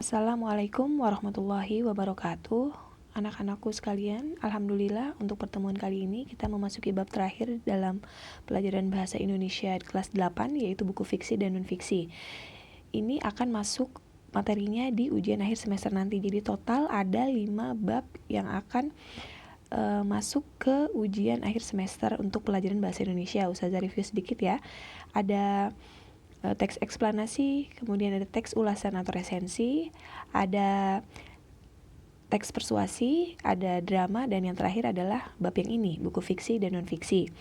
Assalamualaikum warahmatullahi wabarakatuh. Anak-anakku sekalian, alhamdulillah untuk pertemuan kali ini kita memasuki bab terakhir dalam pelajaran bahasa Indonesia di kelas 8, yaitu buku fiksi dan non-fiksi. Ini akan masuk materinya di ujian akhir semester nanti. Jadi total ada 5 bab yang akan masuk ke ujian akhir semester untuk pelajaran bahasa Indonesia. Ustazah review sedikit ya. Ada teks eksplanasi, kemudian ada teks ulasan atau resensi, ada teks persuasi, ada drama, dan yang terakhir adalah bab yang ini, buku fiksi dan non-fiksi.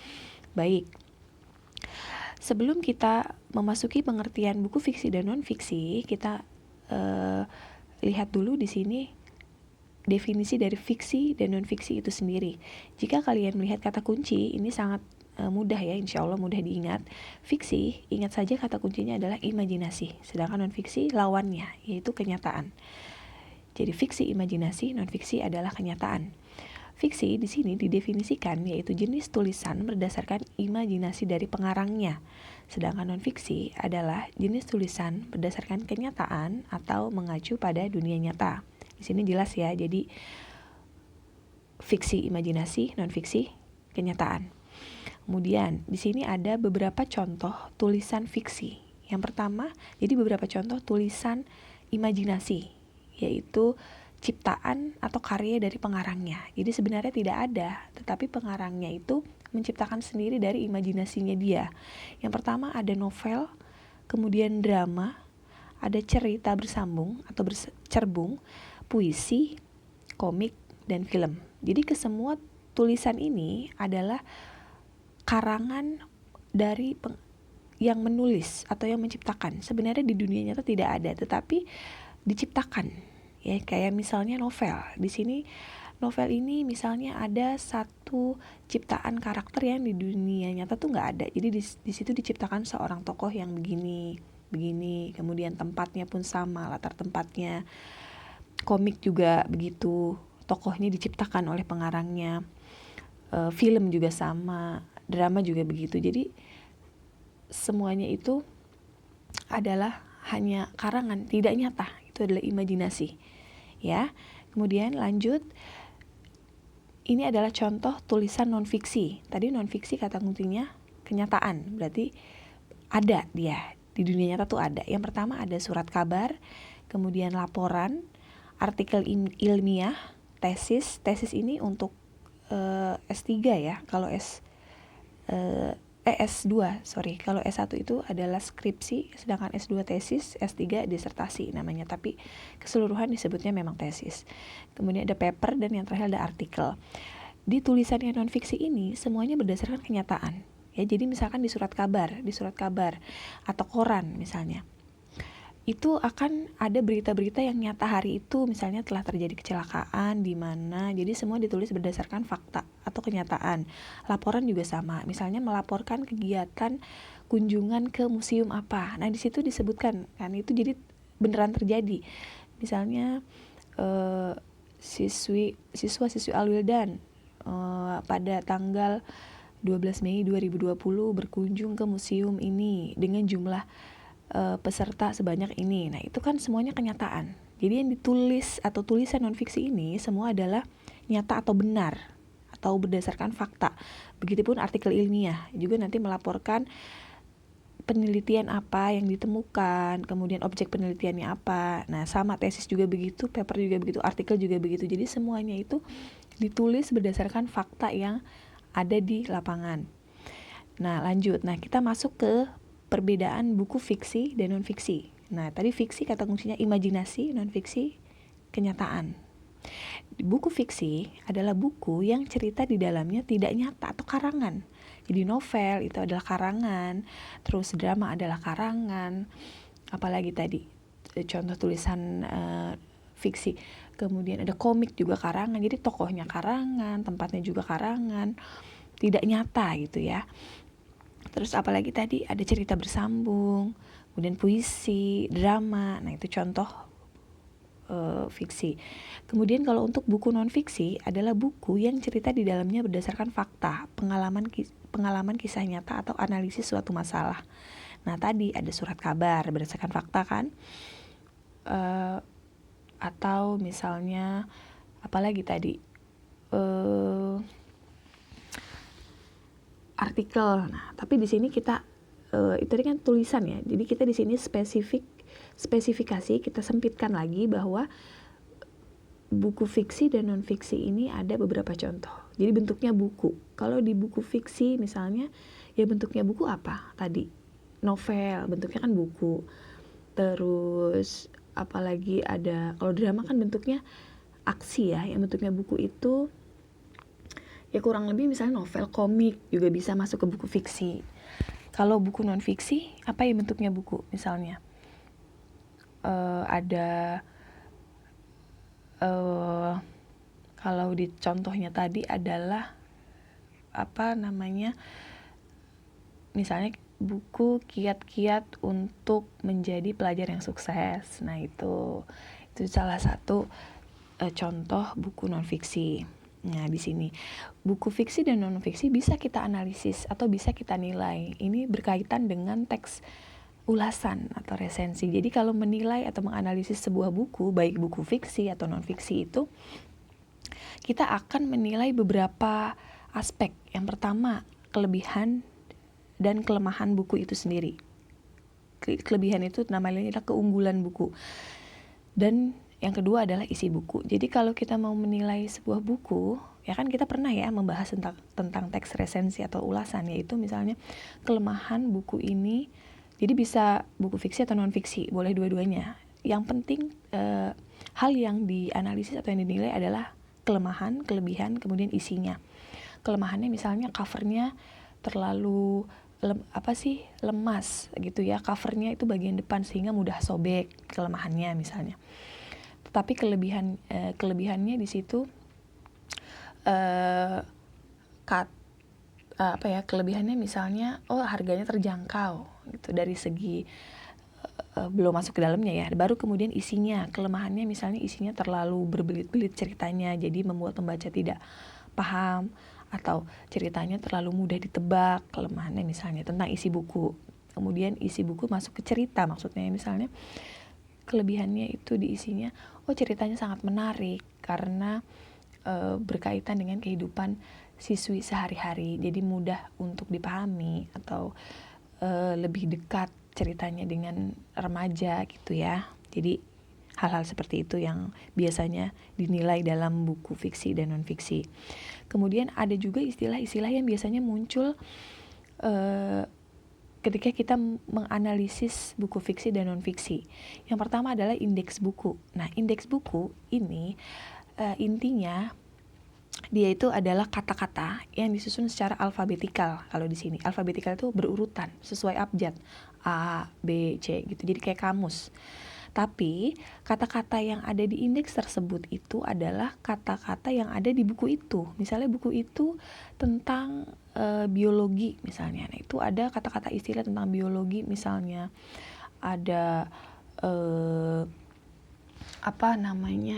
Baik, sebelum kita memasuki pengertian buku fiksi dan non-fiksi, kita lihat dulu di sini definisi dari fiksi dan non-fiksi itu sendiri. Jika kalian melihat kata kunci, ini sangat mudah ya, insya Allah mudah diingat. Fiksi, ingat saja kata kuncinya adalah imajinasi, sedangkan non-fiksi lawannya, yaitu kenyataan. Jadi fiksi imajinasi, non-fiksi adalah kenyataan. Fiksi di sini didefinisikan yaitu jenis tulisan berdasarkan imajinasi dari pengarangnya, sedangkan non-fiksi adalah jenis tulisan berdasarkan kenyataan atau mengacu pada dunia nyata. Di sini jelas ya, jadi fiksi imajinasi, non-fiksi kenyataan. Kemudian di sini ada beberapa contoh tulisan fiksi. Yang pertama, jadi beberapa contoh tulisan imajinasi, yaitu ciptaan atau karya dari pengarangnya. Jadi sebenarnya tidak ada, tetapi pengarangnya itu menciptakan sendiri dari imajinasinya dia. Yang pertama ada novel, kemudian drama, ada cerita bersambung atau bercerbung, puisi, komik, dan film. Jadi kesemua tulisan ini adalah karangan dari yang menulis atau yang menciptakan. Sebenarnya di dunia nyata tidak ada, tetapi diciptakan. Ya, kayak misalnya novel. Di sini novel ini misalnya ada satu ciptaan karakter yang di dunia nyata tuh nggak ada. Jadi di situ diciptakan seorang tokoh yang begini, kemudian tempatnya pun sama, latar tempatnya. Komik juga begitu, tokohnya diciptakan oleh pengarangnya. Film juga sama, drama juga begitu. Jadi semuanya itu adalah hanya karangan, tidak nyata. Itu adalah imajinasi. Ya. Kemudian lanjut. Ini adalah contoh tulisan non-fiksi. Tadi non-fiksi kata kuncinya kenyataan. Berarti ada dia. Di dunia nyata tuh ada. Yang pertama ada surat kabar, kemudian laporan, artikel ilmiah, tesis. Tesis ini untuk S3 ya. Kalau S2, kalau S1 itu adalah skripsi, sedangkan S2 tesis, S3 disertasi namanya, tapi keseluruhan disebutnya memang tesis. Kemudian ada paper, dan yang terakhir ada artikel. Di tulisan yang non-fiksi ini semuanya berdasarkan kenyataan. Ya, jadi misalkan di surat kabar atau koran misalnya, itu akan ada berita-berita yang nyata hari itu, misalnya telah terjadi kecelakaan di mana. Jadi semua ditulis berdasarkan fakta atau kenyataan. Laporan juga sama, misalnya melaporkan kegiatan kunjungan ke museum apa. Nah, di situ disebutkan kan itu jadi beneran terjadi. Misalnya siswa-siswi Al-Wildan pada tanggal 12 Mei 2020 berkunjung ke museum ini dengan jumlah peserta sebanyak ini. Nah, itu kan semuanya kenyataan. Jadi yang ditulis atau tulisan non-fiksi ini semua adalah nyata atau benar atau berdasarkan fakta. Begitupun artikel ilmiah juga nanti melaporkan penelitian apa yang ditemukan, kemudian objek penelitiannya apa. Nah, sama tesis juga begitu, paper juga begitu, artikel juga begitu. Jadi semuanya itu ditulis berdasarkan fakta yang ada di lapangan. Nah, lanjut. Nah, kita masuk ke perbedaan buku fiksi dan non-fiksi. Nah, tadi fiksi kata kuncinya imajinasi, non-fiksi kenyataan. Buku fiksi adalah buku yang cerita di dalamnya tidak nyata atau karangan. Jadi novel itu adalah karangan, terus drama adalah karangan. Apalagi tadi contoh tulisan fiksi. Kemudian ada komik juga karangan. Jadi tokohnya karangan, tempatnya juga karangan, tidak nyata gitu ya. Terus apalagi tadi ada cerita bersambung, kemudian puisi, drama. Nah, itu contoh fiksi. Kemudian kalau untuk buku non-fiksi adalah buku yang cerita di dalamnya berdasarkan fakta, pengalaman kisah nyata atau analisis suatu masalah. Nah, tadi ada surat kabar berdasarkan fakta kan. atau misalnya apalagi tadi artikel. Nah, tapi di sini kita itu tadi kan tulisan ya. Jadi kita di sini spesifikasi kita sempitkan lagi bahwa buku fiksi dan non fiksi ini ada beberapa contoh. Jadi bentuknya buku. Kalau di buku fiksi misalnya, ya bentuknya buku apa? Tadi novel, bentuknya kan buku. Terus apalagi ada, kalau drama kan bentuknya aksi ya, yang bentuknya buku itu ya kurang lebih misalnya novel, komik juga bisa masuk ke buku fiksi. Kalau buku non fiksi, apa ya bentuknya buku? Misalnya ada kalau di contohnya tadi adalah misalnya buku kiat-kiat untuk menjadi pelajar yang sukses. Nah itu salah satu contoh buku non fiksi. Nah di sini buku fiksi dan non fiksi bisa kita analisis atau bisa kita nilai. Ini berkaitan dengan teks ulasan atau resensi. Jadi kalau menilai atau menganalisis sebuah buku, baik buku fiksi atau non fiksi itu, kita akan menilai beberapa aspek. Yang pertama, kelebihan dan kelemahan buku itu sendiri. Kelebihan itu namanya adalah keunggulan buku. Dan yang kedua adalah isi buku. Jadi kalau kita mau menilai sebuah buku, ya kan kita pernah ya membahas tentang teks resensi atau ulasan, yaitu misalnya kelemahan buku ini. Jadi bisa buku fiksi atau non fiksi, boleh dua-duanya. Yang penting hal yang dianalisis atau yang dinilai adalah kelemahan, kelebihan, kemudian isinya. Kelemahannya misalnya covernya terlalu lemas gitu ya, covernya itu bagian depan sehingga mudah sobek, kelemahannya misalnya. Tetapi kelebihannya di situ kelebihannya misalnya harganya terjangkau gitu, dari segi belum masuk ke dalamnya ya, baru kemudian isinya. Kelemahannya misalnya isinya terlalu berbelit-belit ceritanya, jadi membuat pembaca tidak paham, atau ceritanya terlalu mudah ditebak. Kelemahannya misalnya tentang isi buku. Kemudian isi buku masuk ke cerita, maksudnya misalnya kelebihannya itu di isinya, ceritanya sangat menarik karena berkaitan dengan kehidupan siswi sehari-hari, jadi mudah untuk dipahami, atau lebih dekat ceritanya dengan remaja gitu ya. Jadi hal-hal seperti itu yang biasanya dinilai dalam buku fiksi dan non fiksi. Kemudian ada juga istilah-istilah yang biasanya muncul ketika kita menganalisis buku fiksi dan non fiksi. Yang pertama adalah indeks buku. Nah, indeks buku ini intinya dia itu adalah kata-kata yang disusun secara alfabetikal. Kalau di sini alfabetikal itu berurutan sesuai abjad A, B, C gitu. Jadi kayak kamus. Tapi kata-kata yang ada di indeks tersebut itu adalah kata-kata yang ada di buku itu. Misalnya buku itu tentang biologi misalnya. Nah, itu ada kata-kata istilah tentang biologi, misalnya ada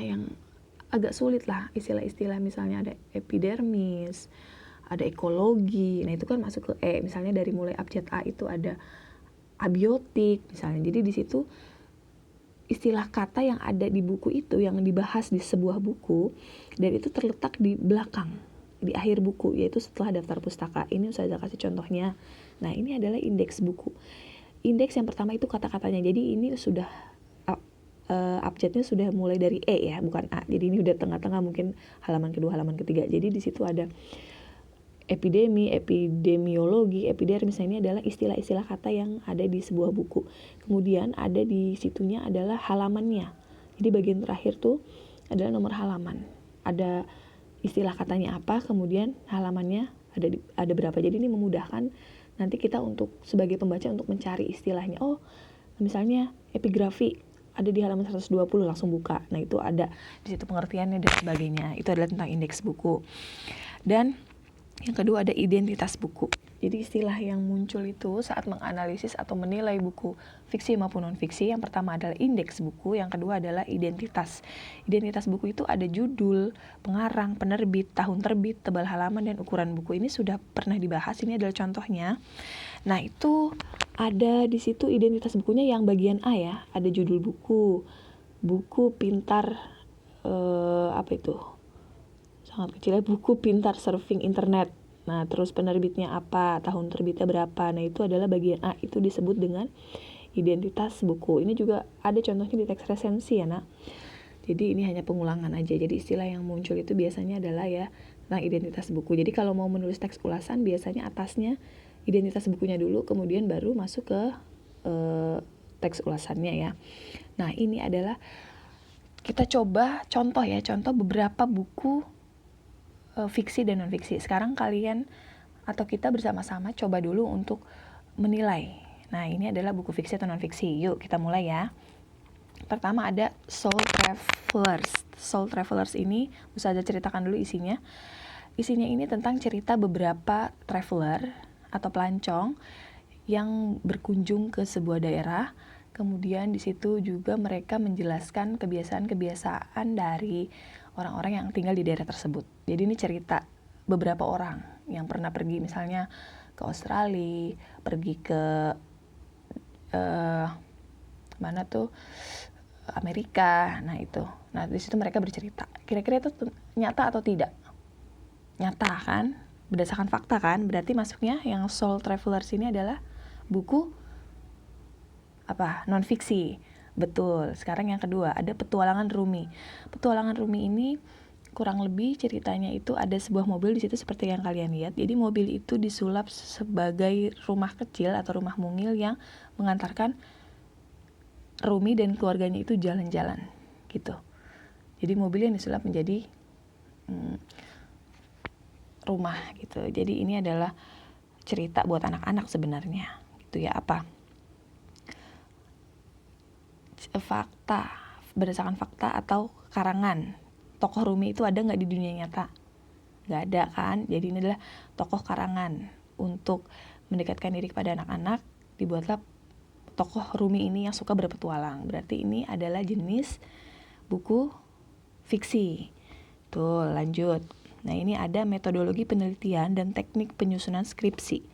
yang agak sulit lah, istilah-istilah misalnya ada epidermis, ada ekologi. Nah, itu kan masuk ke E. Misalnya dari mulai abjad A itu ada abiotik misalnya. Jadi di situ istilah kata yang ada di buku itu yang dibahas di sebuah buku, dan itu terletak di belakang, di akhir buku, yaitu setelah daftar pustaka. Ini saya kasih contohnya. Nah, ini adalah indeks buku. Indeks yang pertama itu kata-katanya. Jadi ini sudah abjadnya sudah mulai dari E ya, bukan A. Jadi ini udah tengah-tengah, mungkin halaman kedua, halaman ketiga. Jadi di situ ada epidemi, epidemiologi, epidermis. Ini adalah istilah-istilah kata yang ada di sebuah buku. Kemudian ada di situnya adalah halamannya. Jadi bagian terakhir tuh adalah nomor halaman. Ada istilah katanya apa, kemudian halamannya ada berapa. Jadi ini memudahkan nanti kita untuk sebagai pembaca untuk mencari istilahnya. Misalnya epigrafi ada di halaman 120, langsung buka. Nah, itu ada di situ pengertiannya dan sebagainya. Itu adalah tentang indeks buku. Dan yang kedua ada identitas buku. Jadi istilah yang muncul itu saat menganalisis atau menilai buku fiksi maupun non fiksi, yang pertama adalah indeks buku, yang kedua adalah identitas. Identitas buku itu ada judul, pengarang, penerbit, tahun terbit, tebal halaman, dan ukuran buku. Ini sudah pernah dibahas, ini adalah contohnya. Nah, itu ada di situ identitas bukunya yang bagian A ya, ada judul buku, buku pintar sangat kecil ya, buku pintar surfing internet. Nah, terus penerbitnya apa, tahun terbitnya berapa. Nah, itu adalah bagian A, itu disebut dengan identitas buku. Ini juga ada contohnya di teks resensi ya, Nak. Jadi ini hanya pengulangan aja. Jadi istilah yang muncul itu biasanya adalah ya tentang identitas buku. Jadi kalau mau menulis teks ulasan, biasanya atasnya identitas bukunya dulu, kemudian baru masuk ke teks ulasannya ya. Nah, ini adalah kita coba contoh beberapa buku fiksi dan non-fiksi. Sekarang kalian atau kita bersama-sama coba dulu untuk menilai. Nah, ini adalah buku fiksi atau non-fiksi. Yuk, kita mulai ya. Pertama ada Soul Travelers. Soul Travelers ini bisa aja ceritakan dulu isinya. Isinya ini tentang cerita beberapa traveler atau pelancong yang berkunjung ke sebuah daerah. Kemudian di situ juga mereka menjelaskan kebiasaan-kebiasaan dari orang-orang yang tinggal di daerah tersebut. Jadi ini cerita beberapa orang yang pernah pergi misalnya ke Australia, pergi ke Amerika. Nah itu. Nah di situ mereka bercerita. Kira-kira itu nyata atau tidak? Nyata kan? Berdasarkan fakta kan? Berarti masuknya yang Soul Travelers ini adalah buku non-fiksi. Betul. Sekarang yang kedua ada Petualangan Rumi. Petualangan Rumi ini kurang lebih ceritanya itu ada sebuah mobil di situ seperti yang kalian lihat. Jadi mobil itu disulap sebagai rumah kecil atau rumah mungil yang mengantarkan Rumi dan keluarganya itu jalan-jalan gitu. Jadi mobil yang disulap menjadi rumah gitu. Jadi ini adalah cerita buat anak-anak sebenarnya gitu ya. Fakta, berdasarkan fakta atau karangan. Tokoh Rumi itu ada nggak di dunia nyata? Nggak ada kan? Jadi ini adalah tokoh karangan. Untuk mendekatkan diri kepada anak-anak, dibuatlah tokoh Rumi ini yang suka berpetualang. Berarti ini adalah jenis buku fiksi. Tuh, lanjut. Nah, ini ada metodologi penelitian dan teknik penyusunan skripsi.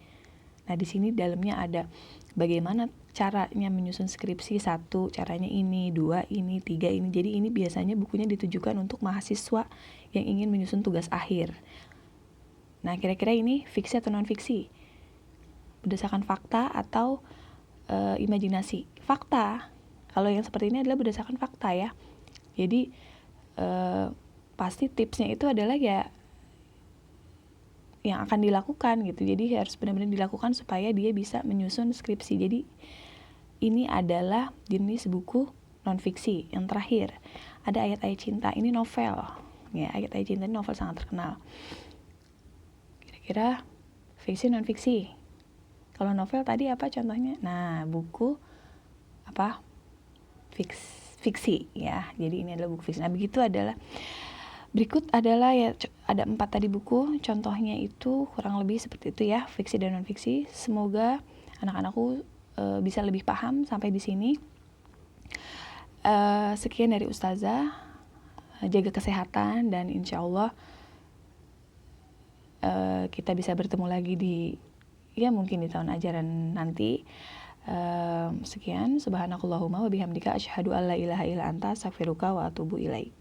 Nah, di sini dalamnya ada bagaimana caranya menyusun skripsi, 1, caranya ini, 2, ini, 3, ini. Jadi ini biasanya bukunya ditujukan untuk mahasiswa yang ingin menyusun tugas akhir. Nah, kira-kira ini fiksi atau non-fiksi? Berdasarkan fakta atau imajinasi? Fakta. Kalau yang seperti ini adalah berdasarkan fakta ya. Jadi pasti tipsnya itu adalah ya yang akan dilakukan gitu. Jadi harus benar-benar dilakukan supaya dia bisa menyusun skripsi. Jadi ini adalah jenis buku non-fiksi. Yang terakhir ada Ayat-Ayat Cinta. Ini novel. Ya, Ayat-Ayat Cinta ini novel sangat terkenal. Kira-kira fiksi non-fiksi? Kalau novel tadi apa contohnya? Nah, buku fiksi ya. Jadi ini adalah buku fiksi. Nah, berikut adalah ya ada 4 tadi buku. Contohnya itu kurang lebih seperti itu ya, fiksi dan non fiksi. Semoga anak-anakku bisa lebih paham sampai di sini. Sekian dari Ustazah. Jaga kesehatan dan insya Allah kita bisa bertemu lagi mungkin di tahun ajaran nanti. Sekian, subhanakallahumma wa bihamdika asyhadu alla ilaha illa anta astaghfiruka wa atubu ilaik.